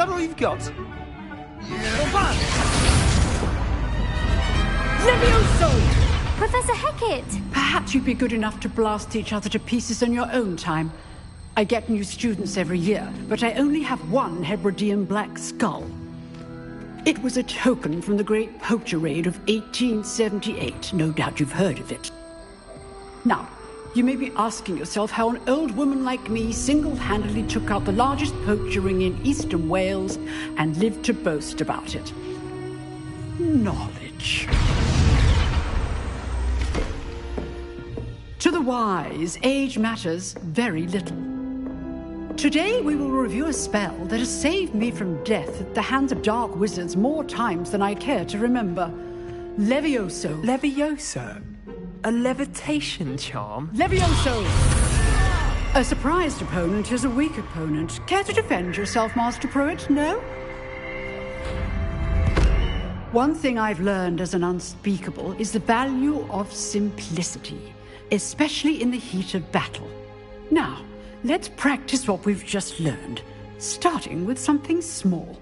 that all you've got? Levioso! Professor Hecat! Perhaps you'd be good enough to blast each other to pieces in your own time. I get new students every year, but I only have one Hebridean black skull. It was a token from the Great Poacher Raid of 1878. No doubt you've heard of it. Now, you may be asking yourself how an old woman like me single-handedly took out the largest poacher ring in eastern Wales and lived to boast about it. Knowledge. To the wise, age matters very little. Today we will review a spell that has saved me from death at the hands of dark wizards more times than I care to remember. Levioso. Levioso? A levitation charm? Levioso! A surprised opponent is a weak opponent. Care to defend yourself, Master Pruitt? No? One thing I've learned as an unspeakable is the value of simplicity, especially in the heat of battle. Now, let's practice what we've just learned, starting with something small.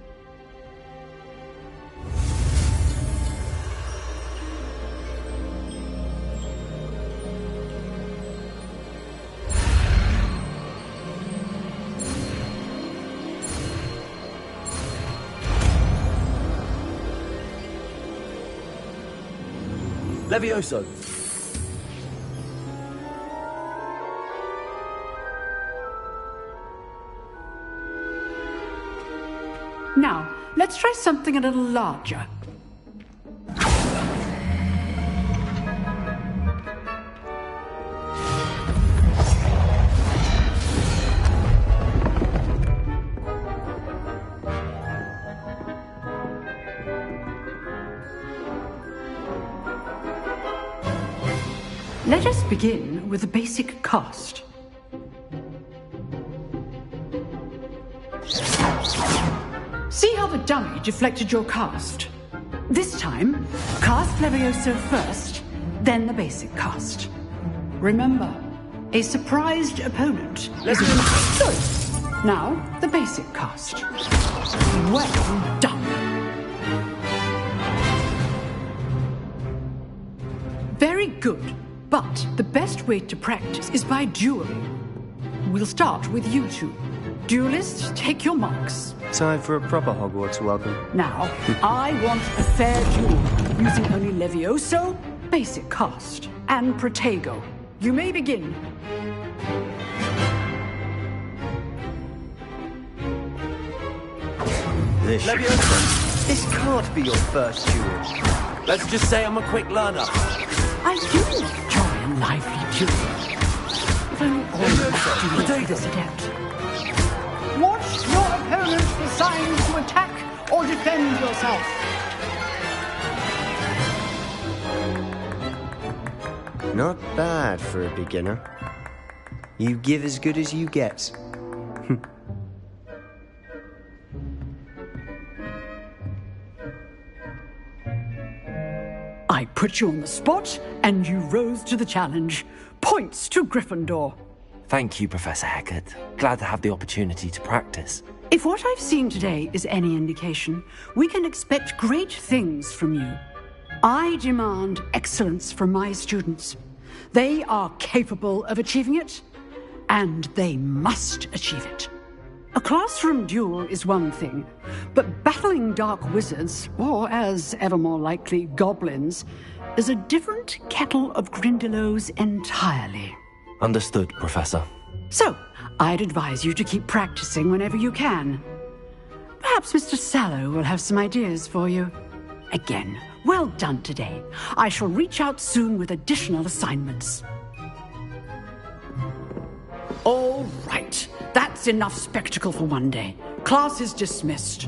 Levioso. Now, let's try something a little larger. Let us begin with the basic cast. See how the dummy deflected your cast? This time, cast Levioso first, then the basic cast. Remember, a surprised opponent is good. Now, the basic cast. Well done. Very good, but the best way to practice is by dueling. We'll start with you two. Duelists, take your marks. Time for a proper Hogwarts welcome. Now, I want a fair duel, using only Levioso, basic cast, and Protego. You may begin. Levioso, this can't be your first duel. Let's just say I'm a quick learner. I do enjoy a lively duel. If only all duelists adept. Watch your opponent for signs to attack or defend yourself. Not bad for a beginner. You give as good as you get. I put you on the spot, and you rose to the challenge. Points to Gryffindor. Thank you, Professor Hecat. Glad to have the opportunity to practice. If what I've seen today is any indication, we can expect great things from you. I demand excellence from my students. They are capable of achieving it, and they must achieve it. A classroom duel is one thing, but battling dark wizards, or as ever more likely, goblins, is a different kettle of Grindylows entirely. Understood, Professor. So, I'd advise you to keep practicing whenever you can. Perhaps Mr. Sallow will have some ideas for you. Again, well done today. I shall reach out soon with additional assignments. All right. That's enough spectacle for one day. Class is dismissed.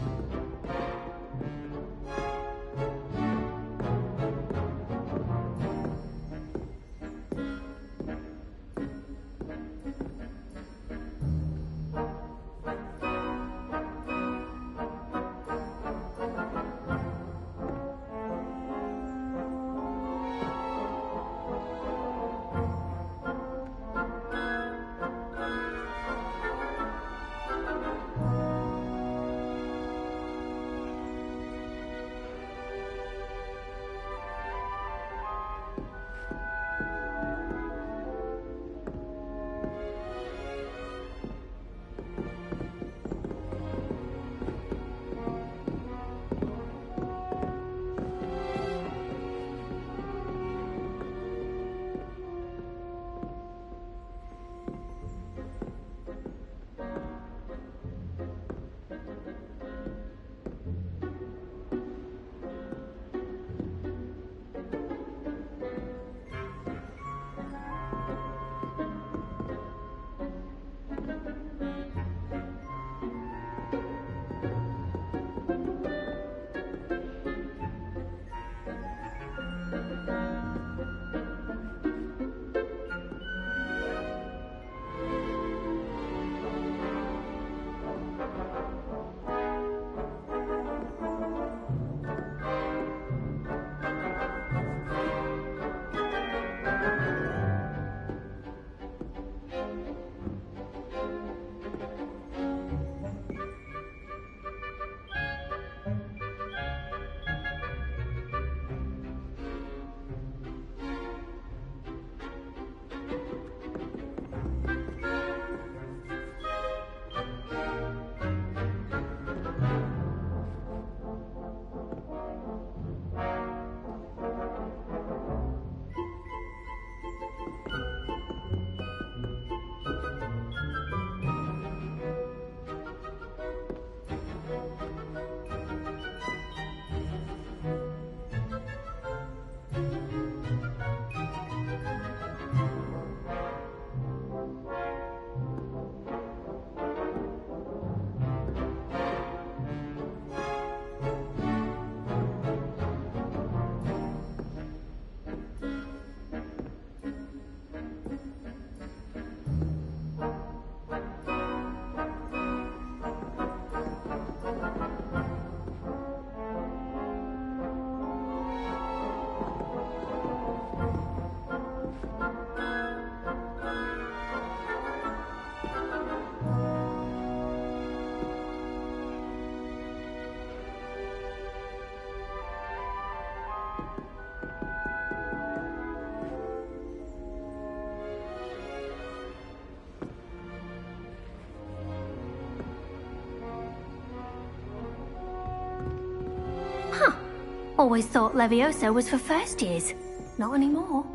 Always thought Leviosa was for first years. Not anymore.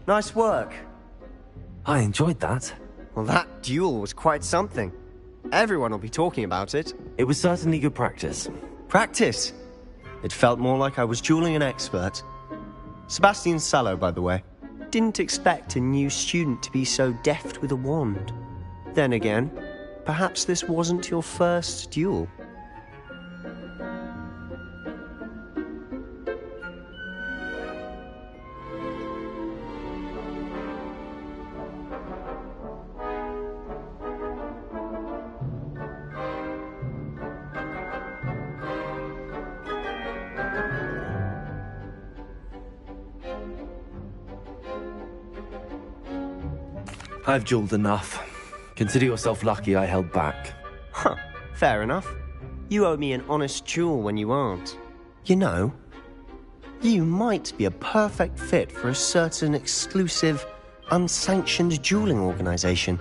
Nice work. I enjoyed that. Well, that duel was quite something. Everyone will be talking about it. It was certainly good practice. Practice? It felt more like I was dueling an expert. Sebastian Sallow, by the way. Didn't expect a new student to be so deft with a wand. Then again, perhaps this wasn't your first duel. I've dueled enough. Consider yourself lucky I held back. Huh, fair enough. You owe me an honest duel when you aren't. You know, you might be a perfect fit for a certain exclusive, unsanctioned dueling organization.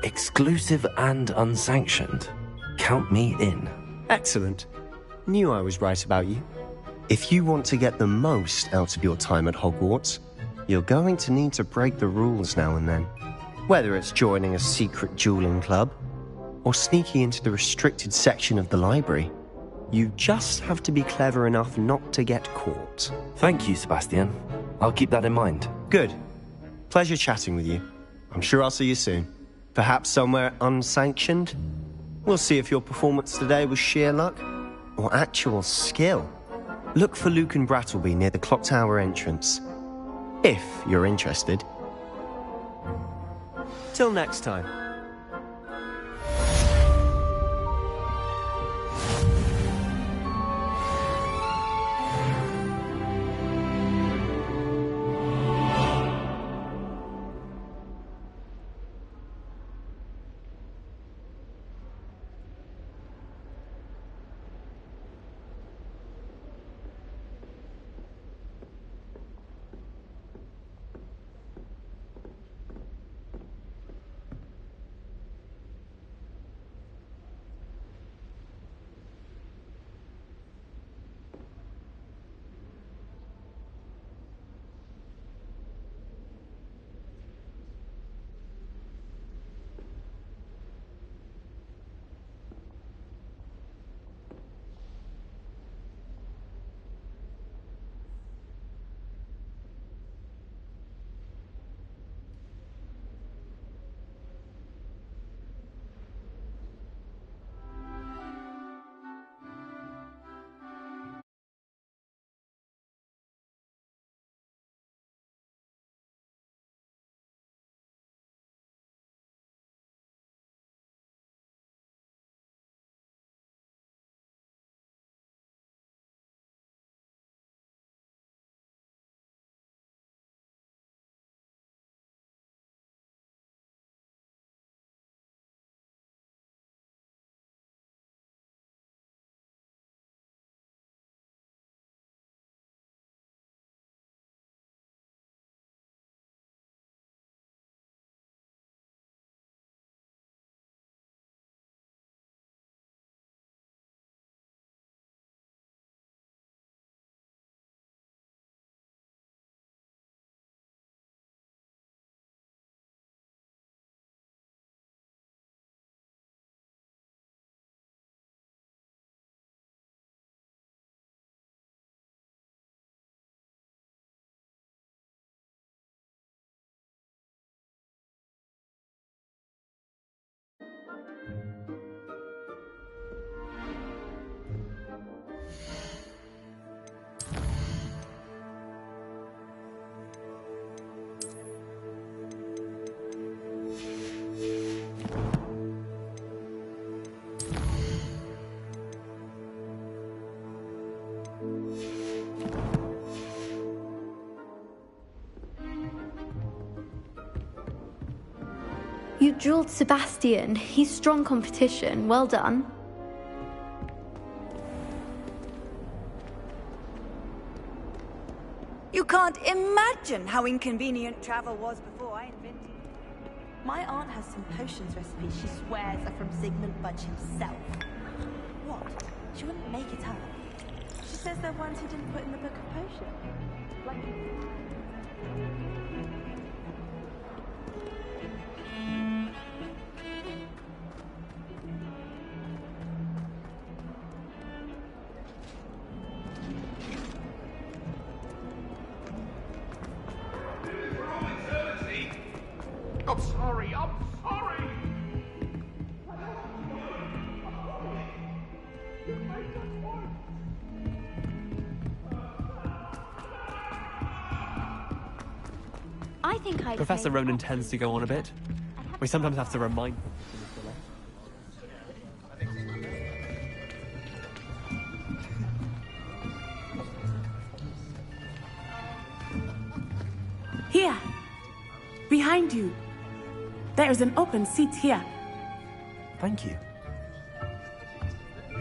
Exclusive and unsanctioned. Count me in. Excellent. Knew I was right about you. If you want to get the most out of your time at Hogwarts, you're going to need to break the rules now and then. Whether it's joining a secret dueling club, or sneaking into the restricted section of the library, you just have to be clever enough not to get caught. Thank you, Sebastian. I'll keep that in mind. Good. Pleasure chatting with you. I'm sure I'll see you soon. Perhaps somewhere unsanctioned? We'll see if your performance today was sheer luck or actual skill. Look for Luke and Brattleby near the clock tower entrance, if you're interested. Till next time. You dueled Sebastian. He's strong competition. Well done. You can't imagine how inconvenient travel was before I invented it. My aunt has some potions recipes she swears are from Sigmund Budge himself. What? She wouldn't make it up. She says they're ones he didn't put in the book of potions. Like... I'm sorry. I think I'd Professor say- Ronan tends to go on a bit. We sometimes have to remind him. Here, behind you. There is an open seat here. Thank you.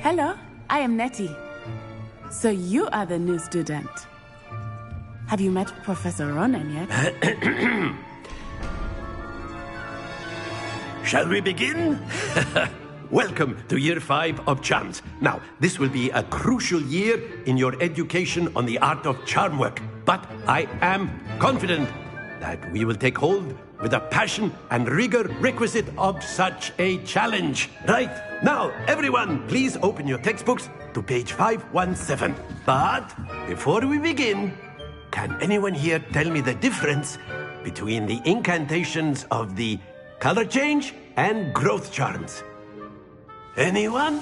Hello, I am Nettie. So you are the new student. Have you met Professor Ronan yet? Shall we begin? Welcome to Year 5 of Charms. Now, this will be a crucial year in your education on the art of charm work. But I am confident that we will take hold with the passion and rigor requisite of such a challenge. Right, now, everyone, please open your textbooks to page 517. But before we begin, can anyone here tell me the difference between the incantations of the color change and growth charms? Anyone?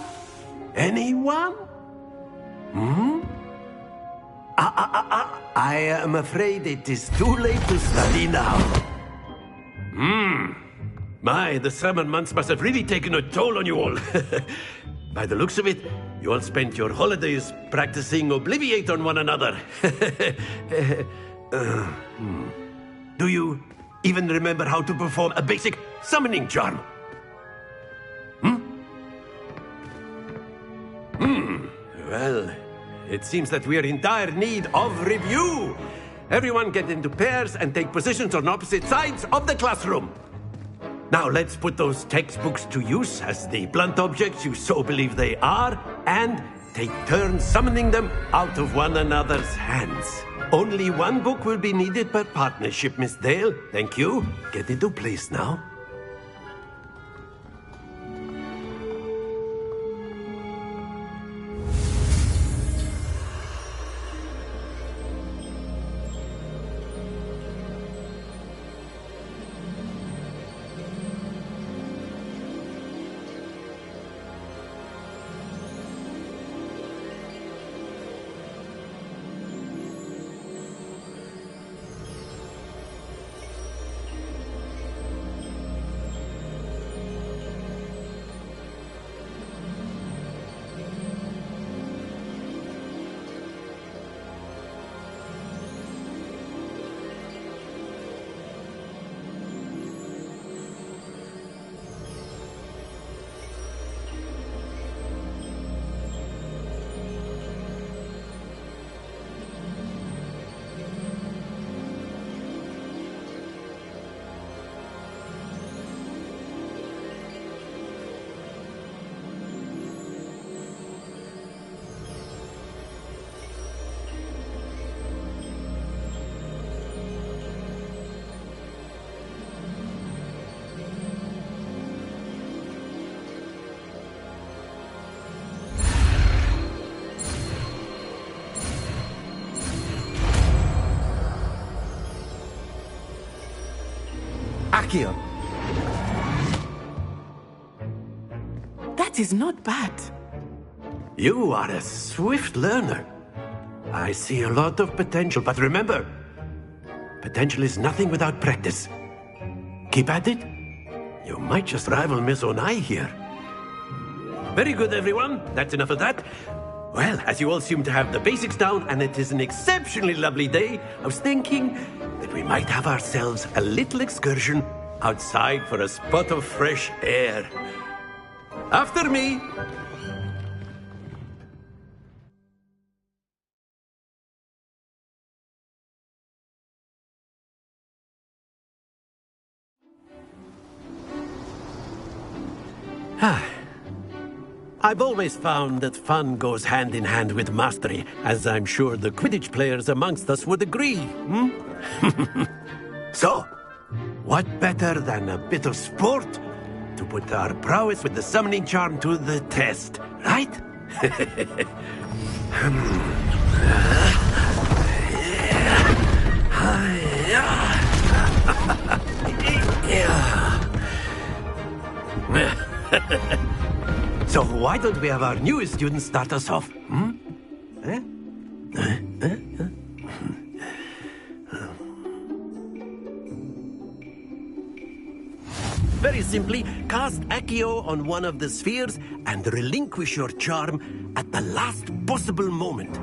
Anyone? I am afraid it is too late to study now. My, the summer months must have really taken a toll on you all. By the looks of it, you all spent your holidays practicing Obliviate on one another. Do you even remember how to perform a basic summoning charm? Well, it seems that we are in dire need of review. Everyone get into pairs and take positions on opposite sides of the classroom. Now let's put those textbooks to use as the blunt objects you so believe they are, and take turns summoning them out of one another's hands. Only one book will be needed per partnership, Miss Dale. Thank you. Get into place now. Accio. That is not bad. You are a swift learner. I see a lot of potential, but remember, potential is nothing without practice. Keep at it. You might just rival Miss Onai here. Very good, everyone. That's enough of that. Well, as you all seem to have the basics down, and it is an exceptionally lovely day, I was thinking that we might have ourselves a little excursion outside for a spot of fresh air. After me. I've always found that fun goes hand in hand with mastery, as I'm sure the Quidditch players amongst us would agree. So, what better than a bit of sport to put our prowess with the summoning charm to the test, right? So why don't we have our newest student start us off? Very simply, cast Accio on one of the spheres and relinquish your charm at the last possible moment.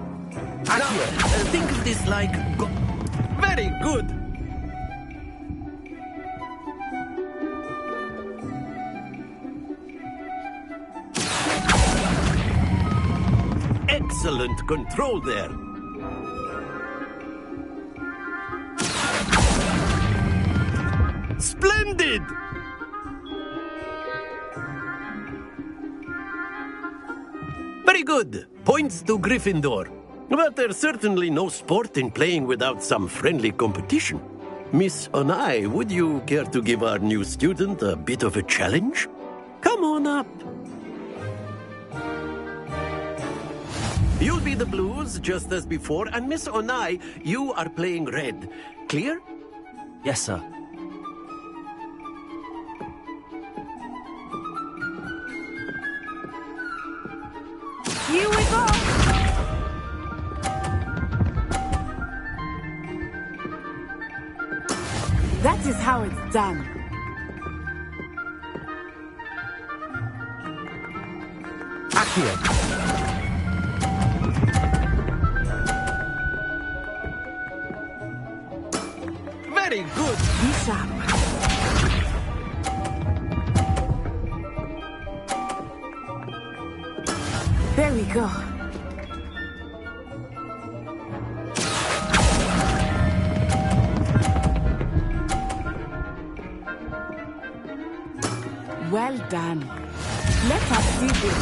Accio, think of this like... Very good! Excellent control there. Splendid! Very good. Points to Gryffindor. But there's certainly no sport in playing without some friendly competition. Miss Onai, would you care to give our new student a bit of a challenge? Come on up. You'll be the blues, just as before, and Miss Onai, you are playing red. Clear? Yes, sir. Here we go! That is how it's done. Accio. Very good. Be sharp. There we go. Well done. Let us see this.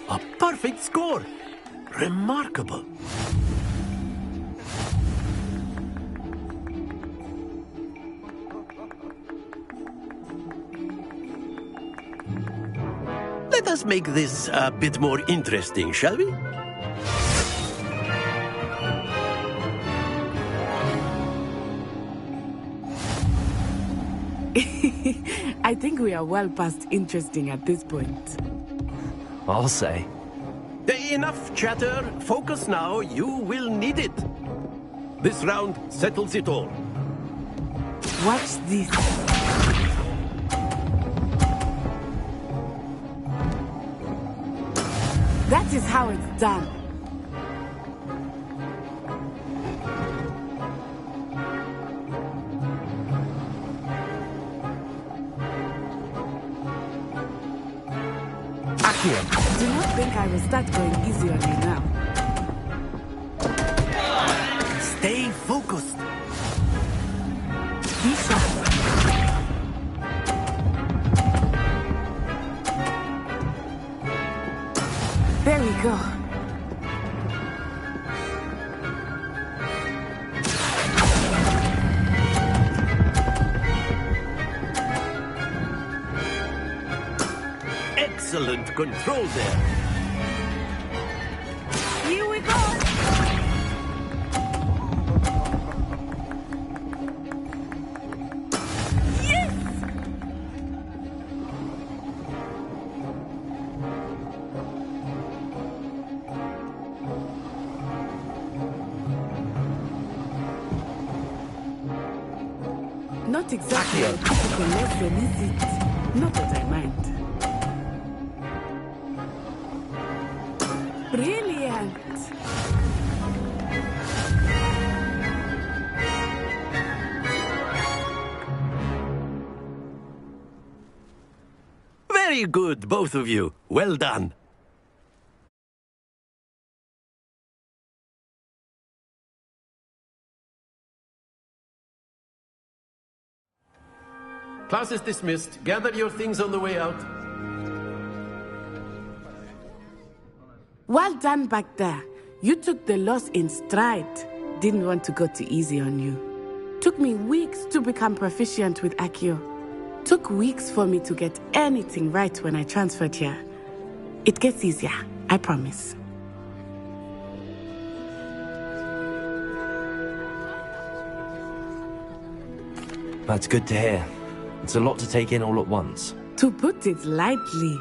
A perfect score. Remarkable. Let us make this a bit more interesting, shall we? I think we are well past interesting at this point. I'll say. Enough chatter. Focus now. You will need it. This round settles it all. Watch this. That is how it's done. Do not think I will start going easy on you now. Stay focused. Be sharp. There we go. Excellent control there. Here we go. Yes! Not exactly a typical lesson, is it? Not that I mind. Brilliant! Very good, both of you. Well done. Class is dismissed. Gather your things on the way out. Well done back there. You took the loss in stride. Didn't want to go too easy on you. Took me weeks to become proficient with Accio. Took weeks for me to get anything right when I transferred here. It gets easier, I promise. That's good to hear. It's a lot to take in all at once. To put it lightly,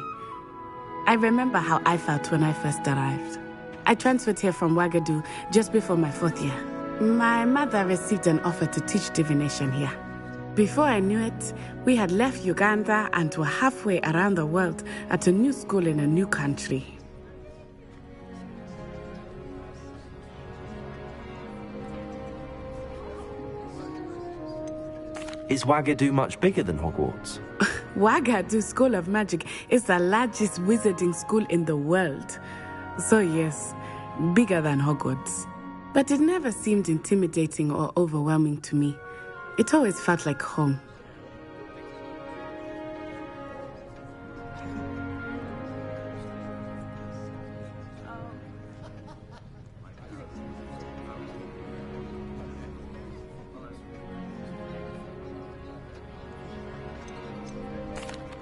I remember how I felt when I first arrived. I transferred here from Ouagadougou just before my 4th year. My mother received an offer to teach divination here. Before I knew it, we had left Uganda and were halfway around the world at a new school in a new country. Is Ouagadougou much bigger than Hogwarts? Ouagadougou School of Magic is the largest wizarding school in the world. So yes, bigger than Hogwarts. But it never seemed intimidating or overwhelming to me. It always felt like home.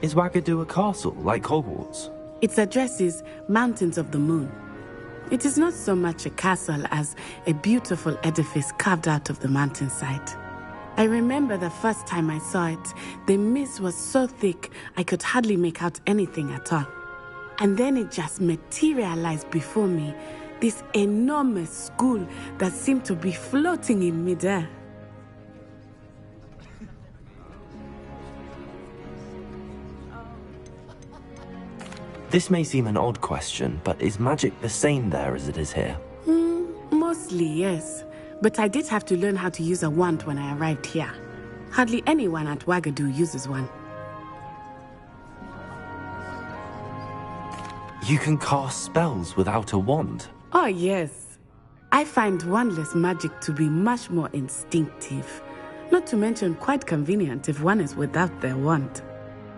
Is Ouagadougou a castle, like Hogwarts? Its address is Mountains of the Moon. It is not so much a castle as a beautiful edifice carved out of the mountainside. I remember the first time I saw it, the mist was so thick I could hardly make out anything at all. And then it just materialized before me, this enormous school that seemed to be floating in midair. This may seem an odd question, but is magic the same there as it is here? Mostly, yes. But I did have to learn how to use a wand when I arrived here. Hardly anyone at Ouagadougou uses one. You can cast spells without a wand? Oh, yes. I find wandless magic to be much more instinctive. Not to mention quite convenient if one is without their wand.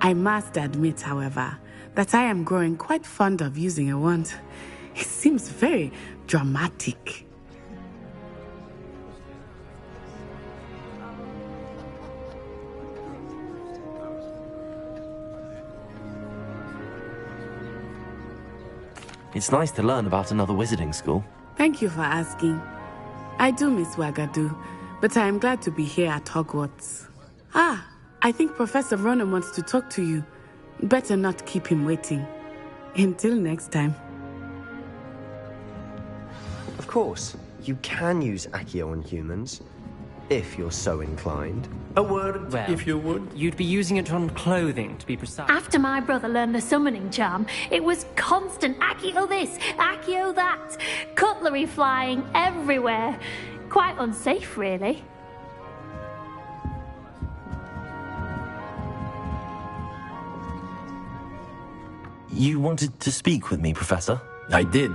I must admit, however, that I am growing quite fond of using a wand. It seems very dramatic. It's nice to learn about another wizarding school. Thank you for asking. I do miss Ouagadougou, but I am glad to be here at Hogwarts. I think Professor Ronan wants to talk to you. Better not keep him waiting. Until next time. Of course, you can use Accio on humans, if you're so inclined. A word, Well, if you would. You'd be using it on clothing, to be precise. After my brother learned the summoning charm, it was constant Accio this, Accio that, cutlery flying everywhere. Quite unsafe, really. You wanted to speak with me, Professor? I did.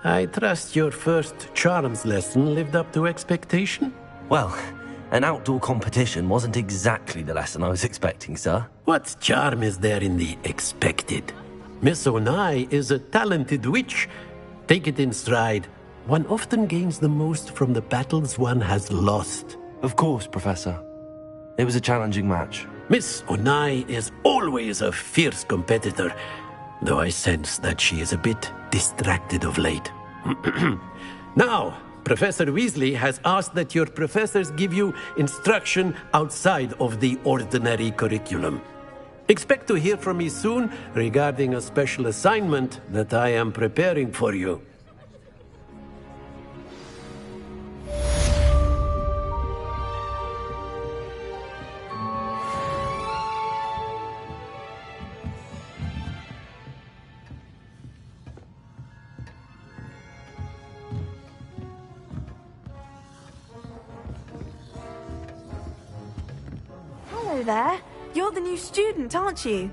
I trust your first charms lesson lived up to expectation? Well, an outdoor competition wasn't exactly the lesson I was expecting, sir. What charm is there in the expected? Miss Onai is a talented witch. Take it in stride. One often gains the most from the battles one has lost. Of course, Professor. It was a challenging match. Miss Onai is always a fierce competitor, though I sense that she is a bit distracted of late. Now, Professor Weasley has asked that your professors give you instruction outside of the ordinary curriculum. Expect to hear from me soon regarding a special assignment that I am preparing for you. Hello there. You're the new student, aren't you?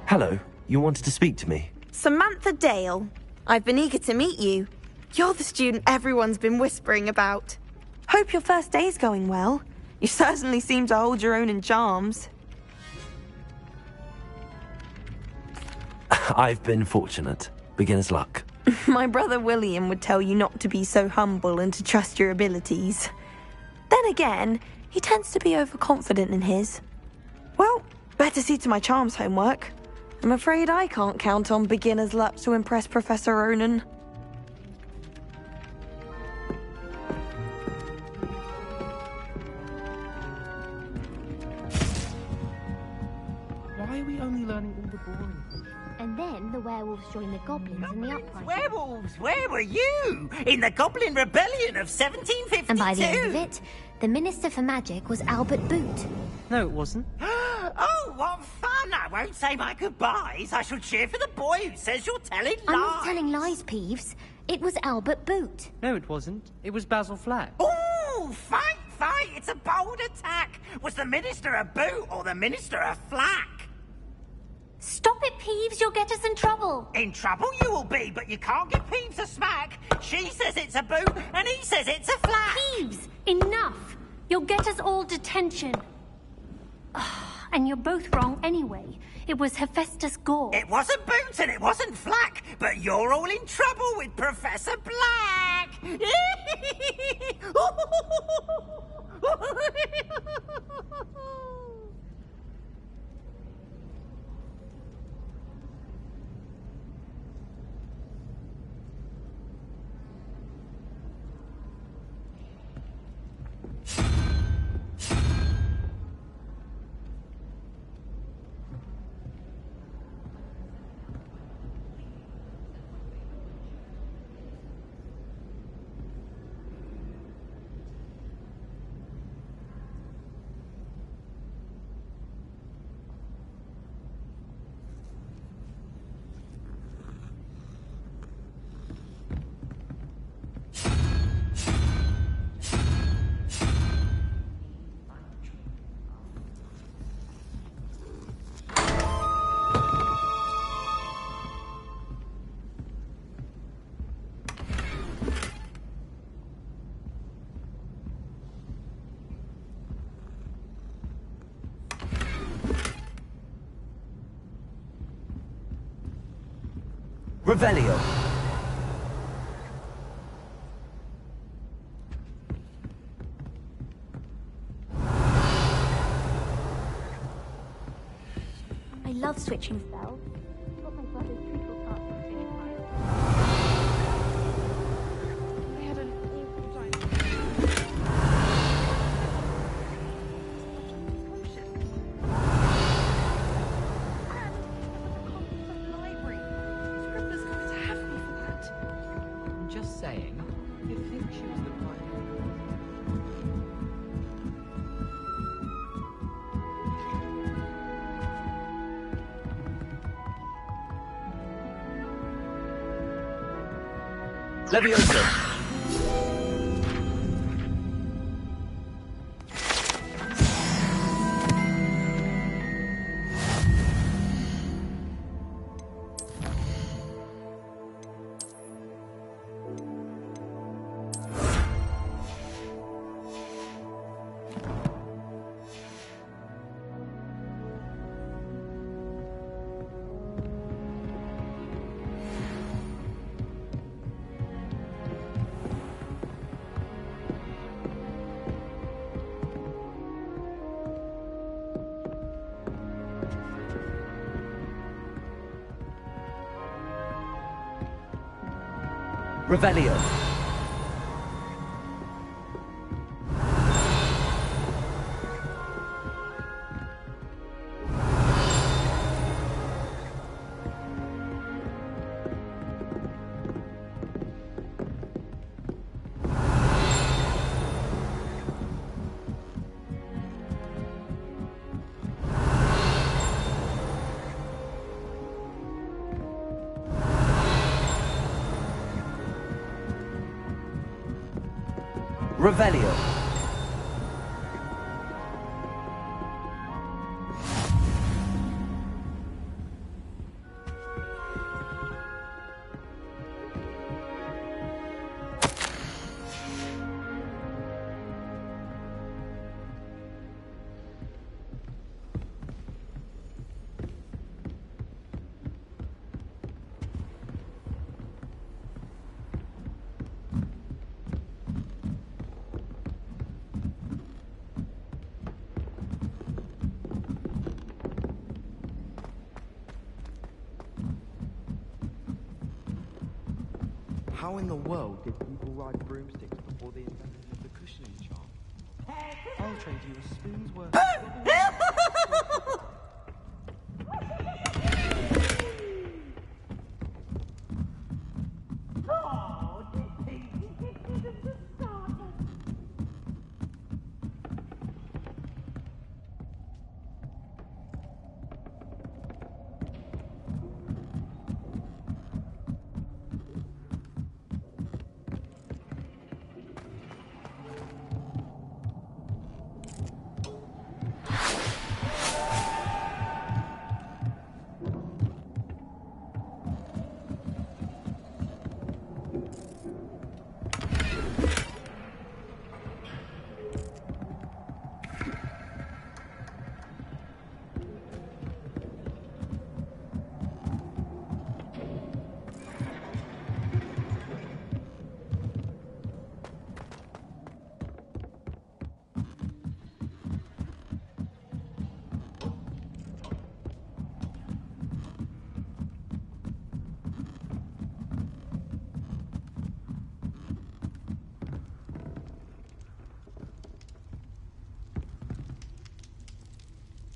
Hello, you wanted to speak to me? Samantha Dale. I've been eager to meet you. You're the student everyone's been whispering about. Hope your first day's going well. You certainly seem to hold your own in charms. I've been fortunate. Beginner's luck. My brother William would tell you not to be so humble and to trust your abilities. Then again, he tends to be overconfident in his. Well, better see to my charms homework. I'm afraid I can't count on beginner's luck to impress Professor Ronan. Why are we only learning all the boring things? And then the werewolves joined the goblins in the uprising. Werewolves, where were you? In the Goblin Rebellion of 1752? And by the end of it, the Minister for Magic was Albert Boot. No, it wasn't. Oh, what fun! I won't say my goodbyes. I shall cheer for the boy who says you're telling lies. I'm not telling lies, Peeves. It was Albert Boot. No, it wasn't. It was Basil Flack. Ooh, fight, fight! It's a bold attack. Was the Minister a boot or the Minister a flack? Stop it, Peeves. You'll get us in trouble. In trouble you will be, but you can't give Peeves a smack. She says it's a boot, and he says it's a flack. Peeves, enough. You'll get us all detention. And you're both wrong anyway. It was Hephaestus Gore. It wasn't Boot and it wasn't Flack, but you're all in trouble with Professor Black. Revelio. I love switching spells. Got my brother's treacle card for switch cards. I had an awful time. I'm just saying, you think she was the pilot? Leviosa. Revelio. Revelio. How in the world did people ride broomsticks before the invention of the cushioning charm? I'll trade you a spoon's worth of...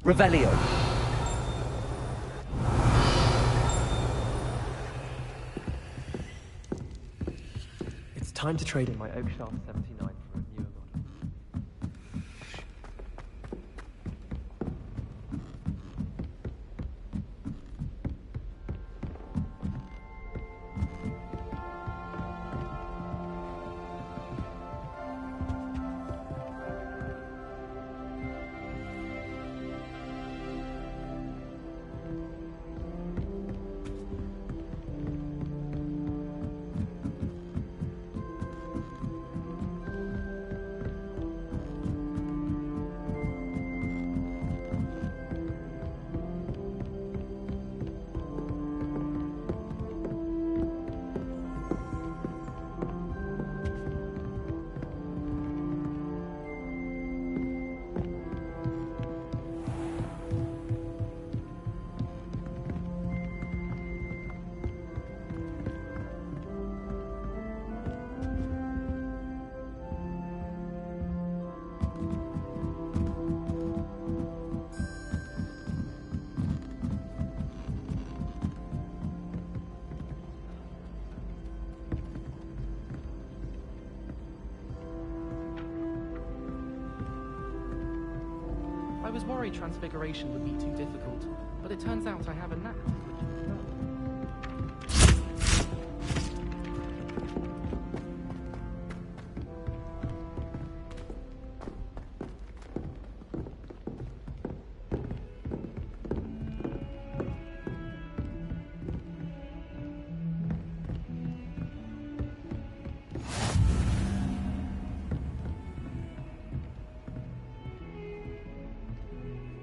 Revelio. It's time to trade in my Oakshaft 79 for a newer model. I was worried transfiguration would be too difficult, but it turns out I have a knack for which it's done.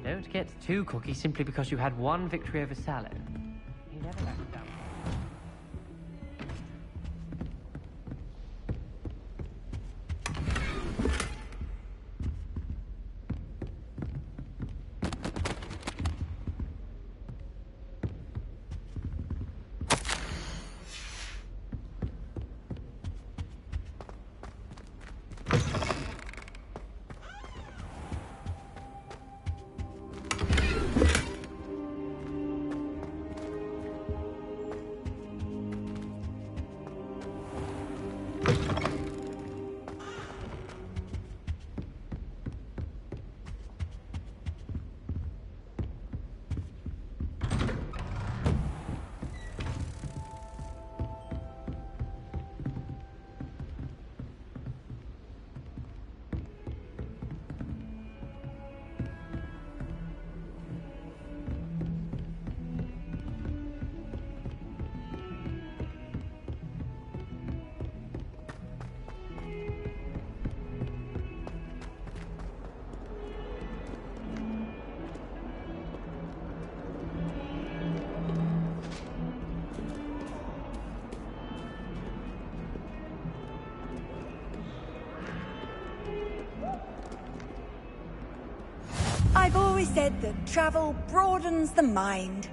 Don't get too cocky simply because you had one victory over Salad. He never let you down. I've always said that travel broadens the mind.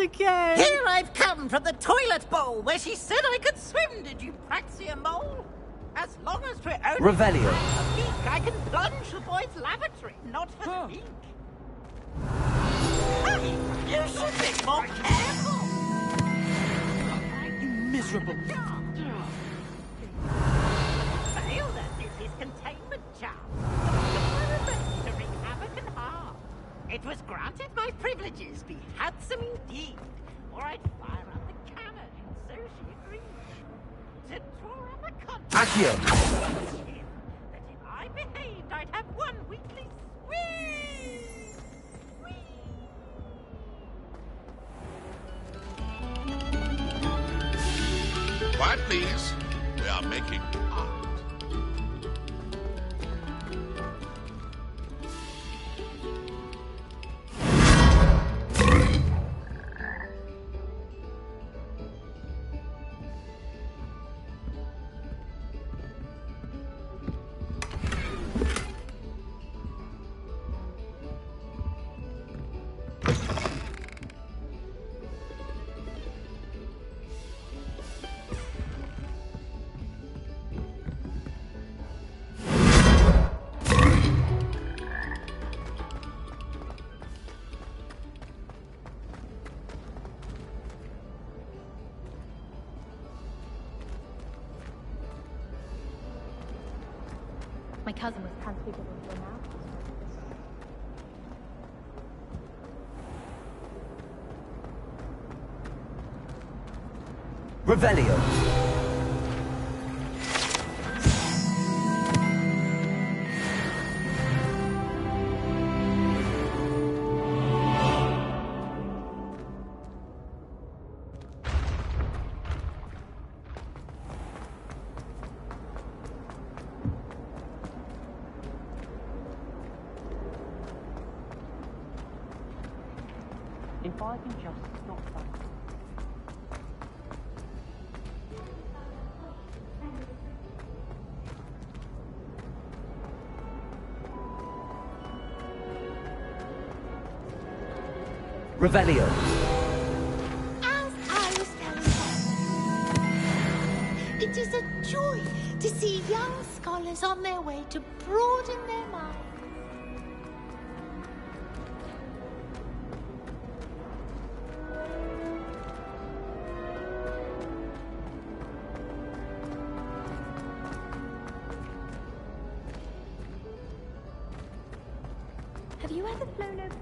again! Here I've come from the toilet bowl where she said I could swim, did you praxia mole? As long as we're only Revelio. a week, I can plunge the boy's lavatory, not for the week. You should be more careful! You miserable. Failed at this is containment charm. To wreak havoc and harm. It was granted my privileges be handsome indeed, or I'd fire up the cannon, and so she agreed. To draw up a contract. Accio. That if I behaved, I'd have one weekly squeeze. Quiet, please. We are making art. My cousin was transfigured into a mouse. Revelio. If I can just stop that. Revelio. As I was telling you, it is a joy to see young scholars on their way to broaden their minds. Have you ever flown over?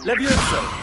Levioso!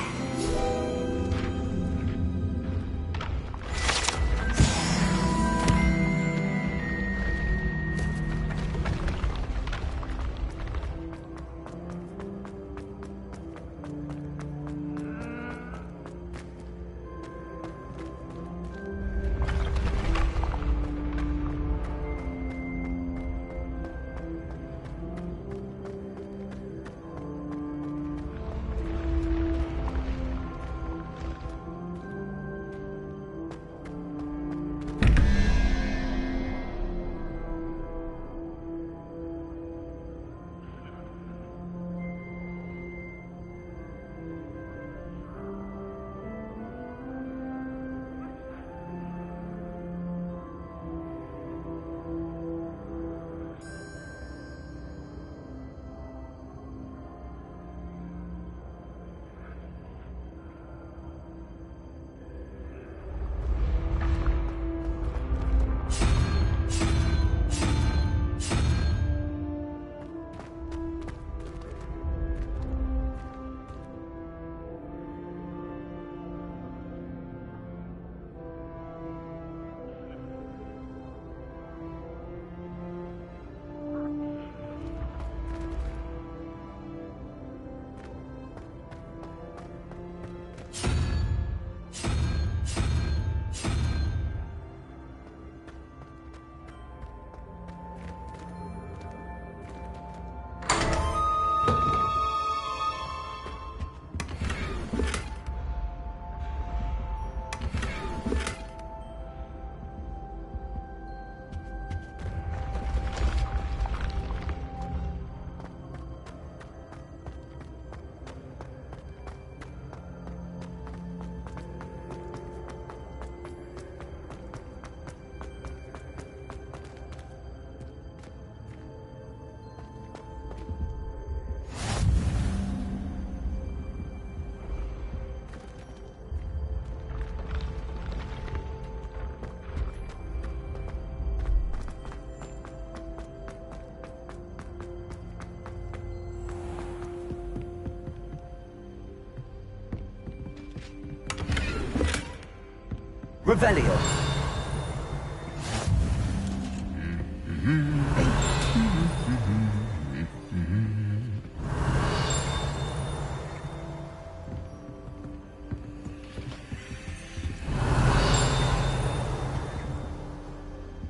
Revelio.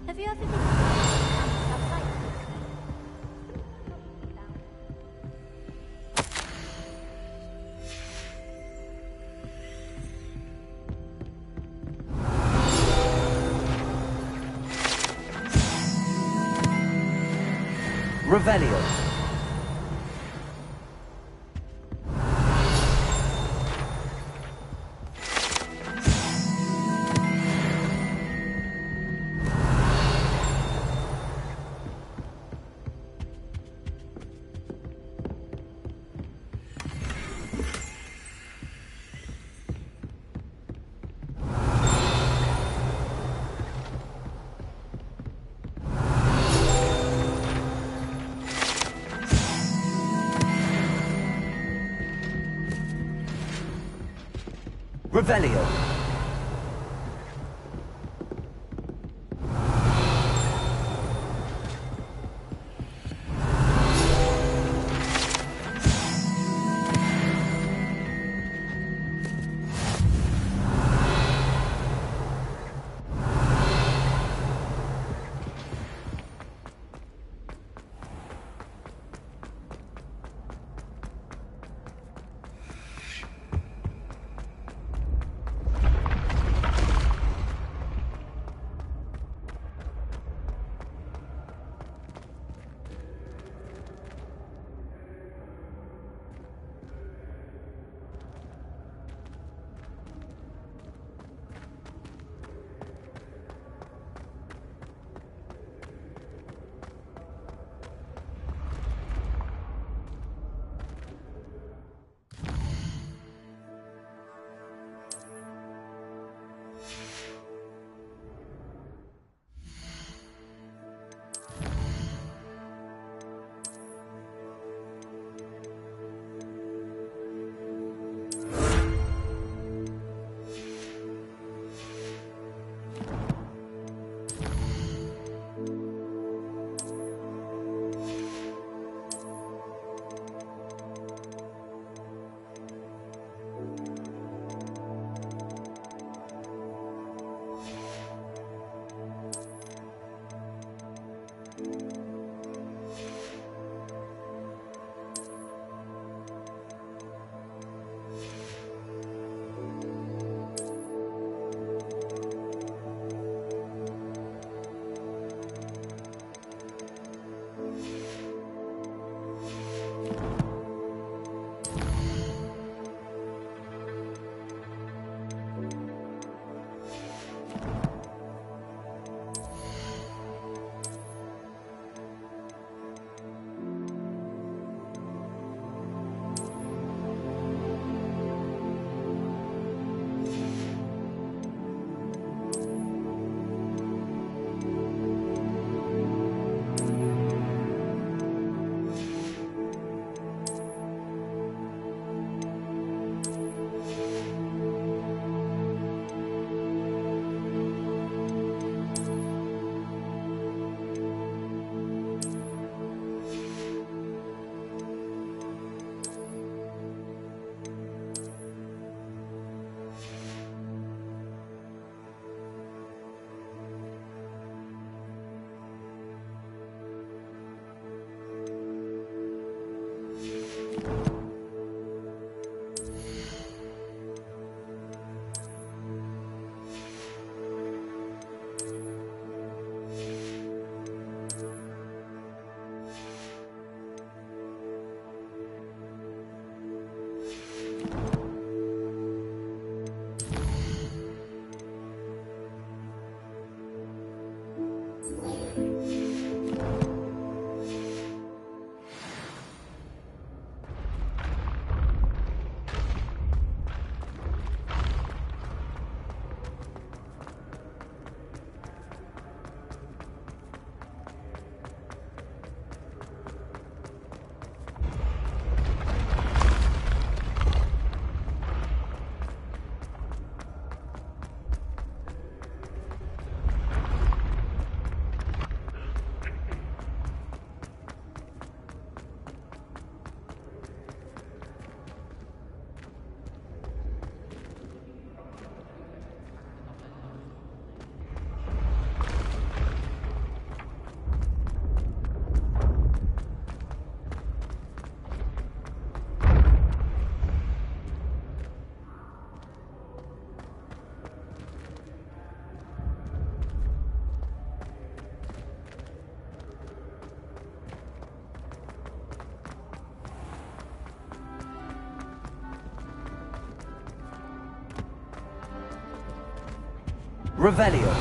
Have you ever been outside? Revelio. Revelio. Revelio.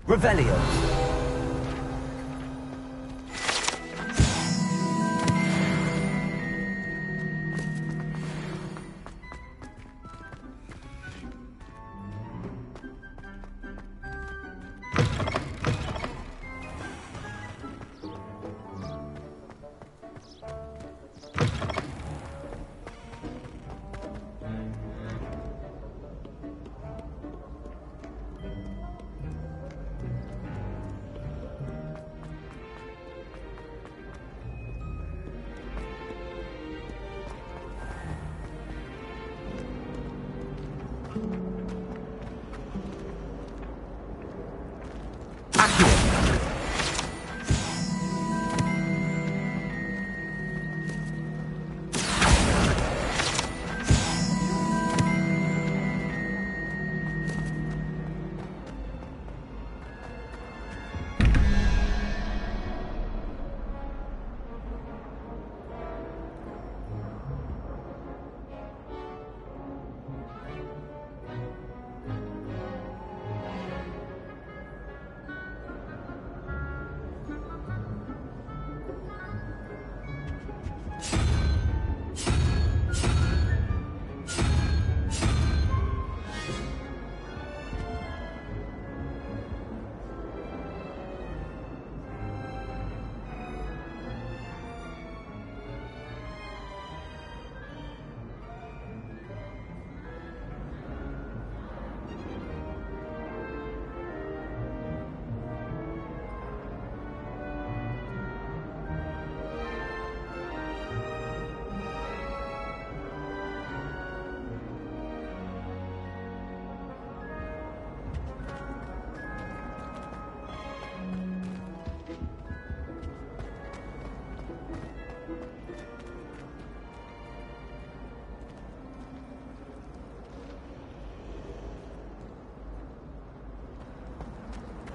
Revelio.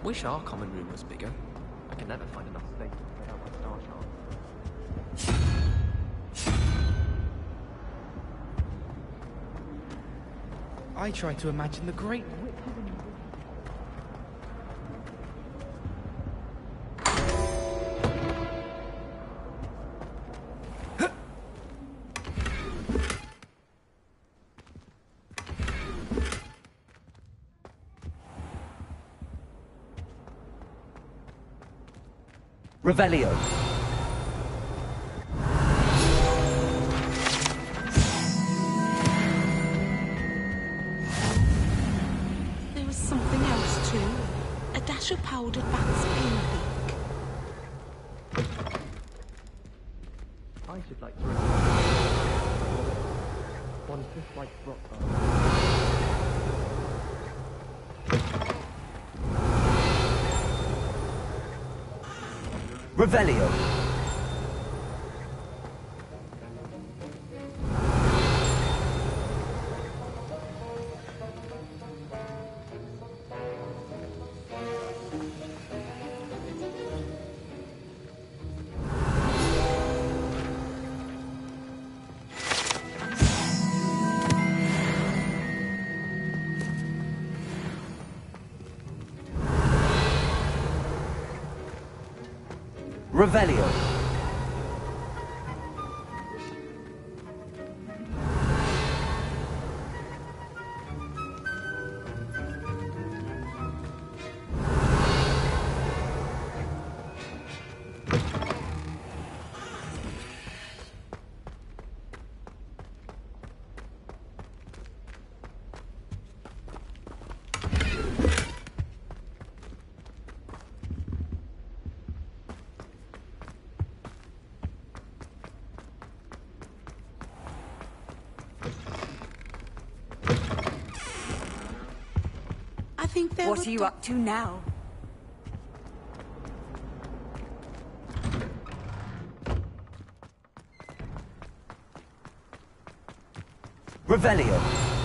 Wish our common room was bigger. I can never find enough space to spread out my star chart. I try to imagine the great witches and... Revelio. There was something else too. A dash of powdered bat's pink. I should like to one just like rock. Revelio. Revelio. What are you up to now? Revelio.